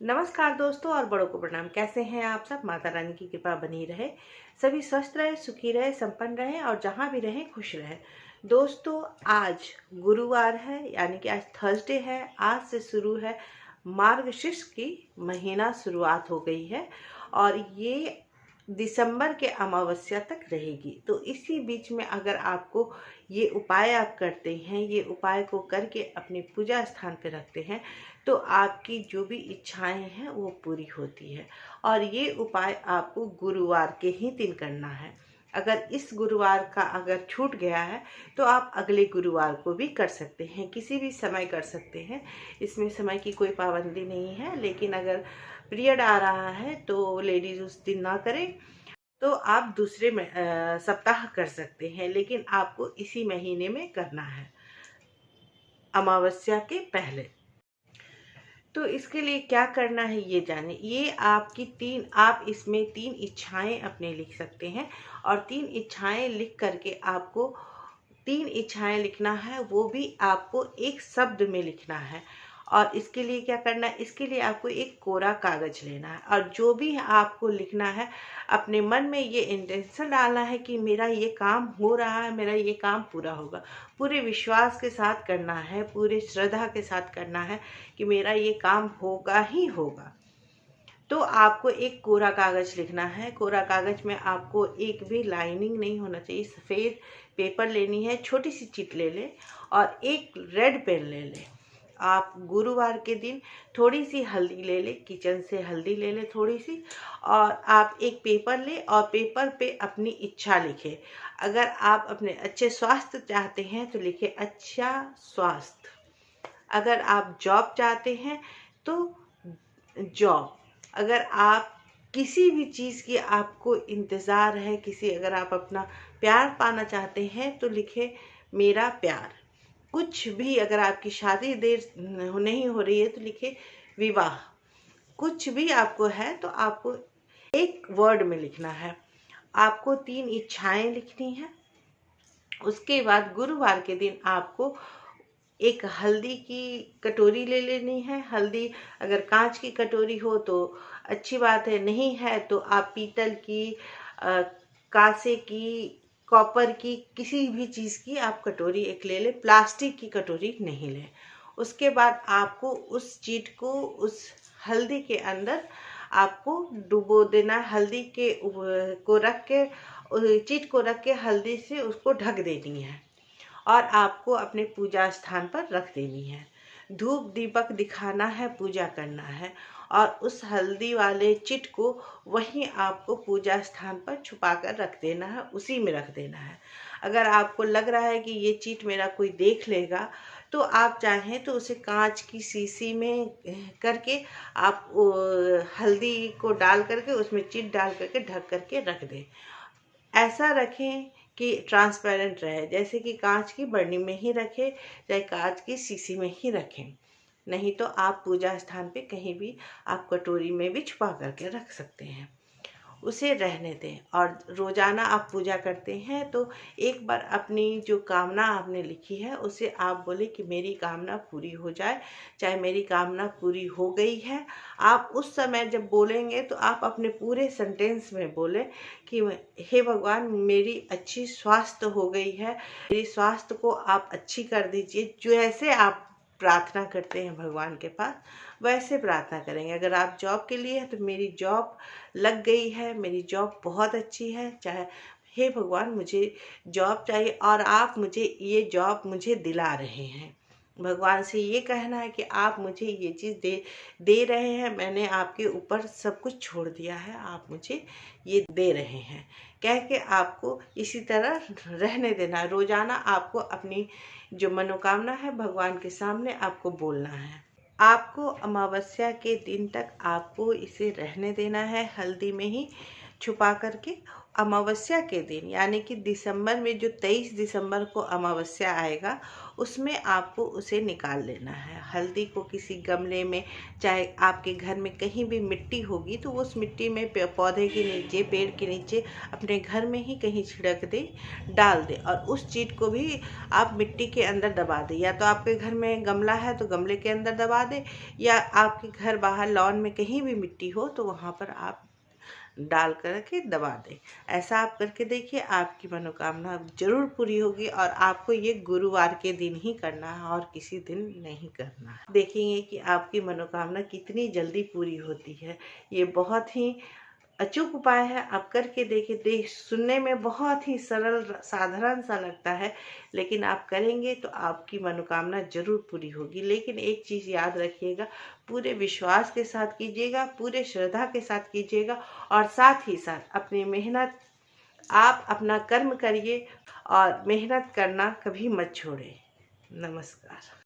नमस्कार दोस्तों और बड़ों को प्रणाम। कैसे हैं आप सब? माता रानी की कृपा बनी रहे, सभी स्वस्थ रहे, सुखी रहे, संपन्न रहे और जहाँ भी रहें खुश रहे। दोस्तों, आज गुरुवार है, यानी कि आज थर्सडे है। आज से शुरू है मार्गशीर्ष की महीना, शुरुआत हो गई है और ये दिसंबर के अमावस्या तक रहेगी। तो इसी बीच में अगर आपको ये उपाय आप करते हैं, ये उपाय को करके अपने पूजा स्थान पे रखते हैं, तो आपकी जो भी इच्छाएं हैं वो पूरी होती है। और ये उपाय आपको गुरुवार के ही दिन करना है। अगर इस गुरुवार का अगर छूट गया है तो आप अगले गुरुवार को भी कर सकते हैं, किसी भी समय कर सकते हैं। इसमें समय की कोई पाबंदी नहीं है। लेकिन अगर पीरियड आ रहा है तो लेडीज उस दिन ना करें, तो आप दूसरे सप्ताह कर सकते हैं। लेकिन आपको इसी महीने में करना है, अमावस्या के पहले। तो इसके लिए क्या करना है ये जाने। ये आप इसमें 3 इच्छाएं अपने लिख सकते हैं और 3 इच्छाएं लिख करके आपको 3 इच्छाएं लिखना है, वो भी आपको एक शब्द में लिखना है। और इसके लिए क्या करना है, इसके लिए आपको एक कोरा कागज लेना है और जो भी आपको लिखना है, अपने मन में ये इंटेंशन डालना है कि मेरा ये काम हो रहा है, मेरा ये काम पूरा होगा। पूरे विश्वास के साथ करना है, पूरे श्रद्धा के साथ करना है कि मेरा ये काम होगा ही होगा। तो आपको एक कोरा कागज लिखना है। कोरा कागज में आपको एक भी लाइनिंग नहीं होना चाहिए। सफ़ेद पेपर लेनी है, छोटी सी चिट ले लें और एक रेड पेन ले लें। आप गुरुवार के दिन थोड़ी सी हल्दी ले लें, किचन से हल्दी ले लें थोड़ी सी, और आप एक पेपर लें और पेपर पे अपनी इच्छा लिखें। अगर आप अपने अच्छे स्वास्थ्य चाहते हैं तो लिखें अच्छा स्वास्थ्य। अगर आप जॉब चाहते हैं तो जॉब। अगर आप किसी भी चीज़ की आपको इंतज़ार है, अगर आप अपना प्यार पाना चाहते हैं तो लिखें मेरा प्यार। कुछ भी, अगर आपकी शादी देर नहीं हो रही है तो लिखें विवाह। कुछ भी आपको है तो आपको एक वर्ड में लिखना है। आपको 3 इच्छाएं लिखनी है। उसके बाद गुरुवार के दिन आपको एक हल्दी की कटोरी ले लेनी है। हल्दी अगर कांच की कटोरी हो तो अच्छी बात है, नहीं है तो आप पीतल की, कांसे की, कॉपर की, किसी भी चीज़ की आप कटोरी एक ले लें। प्लास्टिक की कटोरी नहीं लें। उसके बाद आपको उस चीट को उस हल्दी के अंदर आपको डुबो देना। हल्दी के को रख के, चीट को रख के हल्दी से उसको ढक देनी है और आपको अपने पूजा स्थान पर रख देनी है। धूप दीपक दिखाना है, पूजा करना है और उस हल्दी वाले चिट को वहीं आपको पूजा स्थान पर छुपा कर रख देना है, उसी में रख देना है। अगर आपको लग रहा है कि ये चिट मेरा कोई देख लेगा तो आप चाहें तो उसे कांच की शीशी में करके आप हल्दी को डाल करके उसमें चिट डाल करके ढक करके रख दें। ऐसा रखें कि ट्रांसपेरेंट रहे, जैसे कि कांच की बर्नी में ही रखें, चाहे कांच की शीशी में ही रखें। नहीं तो आप पूजा स्थान पे कहीं भी आप कटोरी में भी छुपा करके रख सकते हैं। उसे रहने दें। और रोज़ाना आप पूजा करते हैं तो एक बार अपनी जो कामना आपने लिखी है उसे आप बोले कि मेरी कामना पूरी हो जाए। चाहे मेरी कामना पूरी हो गई है, आप उस समय जब बोलेंगे तो आप अपने पूरे सेंटेंस में बोले कि हे भगवान, मेरी अच्छी स्वास्थ्य हो गई है, मेरी स्वास्थ्य को आप अच्छी कर दीजिए। जो ऐसे आप प्रार्थना करते हैं भगवान के पास, वैसे प्रार्थना करेंगे। अगर आप जॉब के लिए है तो मेरी जॉब लग गई है, मेरी जॉब बहुत अच्छी है। चाहे हे भगवान, मुझे जॉब चाहिए और आप मुझे ये जॉब मुझे दिला रहे हैं। भगवान से ये कहना है कि आप मुझे ये चीज़ दे रहे हैं, मैंने आपके ऊपर सब कुछ छोड़ दिया है, आप मुझे ये दे रहे हैं। कह के आपको इसी तरह रहने देना। रोज़ाना आपको अपनी जो मनोकामना है भगवान के सामने आपको बोलना है। आपको अमावस्या के दिन तक आपको इसे रहने देना है, हल्दी में ही छुपा करके। अमावस्या के दिन यानी कि दिसंबर में जो 23 दिसंबर को अमावस्या आएगा, उसमें आपको उसे निकाल लेना है। हल्दी को किसी गमले में, चाहे आपके घर में कहीं भी मिट्टी होगी तो उस मिट्टी में पौधे के नीचे, पेड़ के नीचे, अपने घर में ही कहीं छिड़क दे, डाल दे, और उस चीज़ को भी आप मिट्टी के अंदर दबा दें। या तो आपके घर में गमला है तो गमले के अंदर दबा दें, या आपके घर बाहर लॉन में कहीं भी मिट्टी हो तो वहाँ पर आप डाल कर के दबा दें। ऐसा आप करके देखिए, आपकी मनोकामना ज़रूर पूरी होगी। और आपको ये गुरुवार के दिन ही करना है और किसी दिन नहीं करना है। देखेंगे कि आपकी मनोकामना कितनी जल्दी पूरी होती है। ये बहुत ही अचूक उपाय है, आप करके देखिए। सुनने में बहुत ही सरल साधारण सा लगता है, लेकिन आप करेंगे तो आपकी मनोकामना जरूर पूरी होगी। लेकिन एक चीज़ याद रखिएगा, पूरे विश्वास के साथ कीजिएगा, पूरे श्रद्धा के साथ कीजिएगा, और साथ ही साथ अपनी मेहनत, आप अपना कर्म करिए और मेहनत करना कभी मत छोड़ें। नमस्कार।